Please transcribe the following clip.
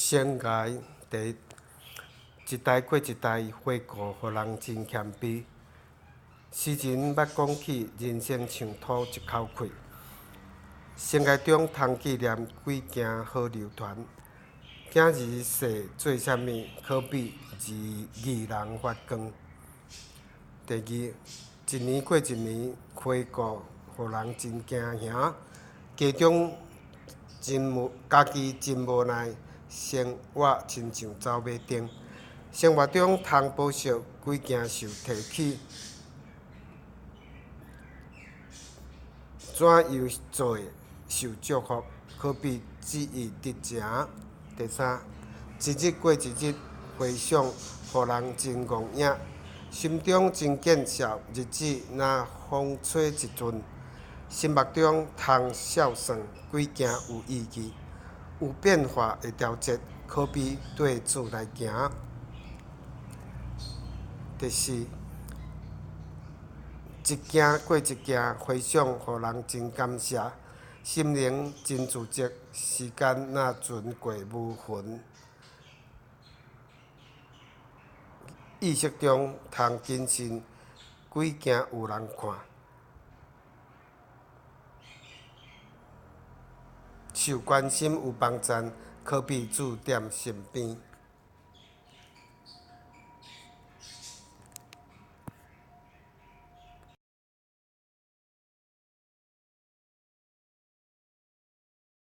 生涯第一代过一代回顾，互人真谦卑。诗人捌讲起人生像吐一口气，生涯中通纪念几件好流传。今日世做啥物，可比二人发光。第二，一年过一年，回顾互人真惊吓。家中家己真无奈，生活亲像走马灯。生活中通保守几件受提起，怎样做受祝福？可比只意得情。第三，一日过一日，回想互人真戆影，心中真见笑。日子若风吹一阵，心目中通笑算几件有意义、有变化的条节，可比对子来行。第四，一件过一件，回想互人真感谢，心灵真自责。时间若船过无痕，意识中通谨慎几件有人看，受关心有帮衬，可比指点身边。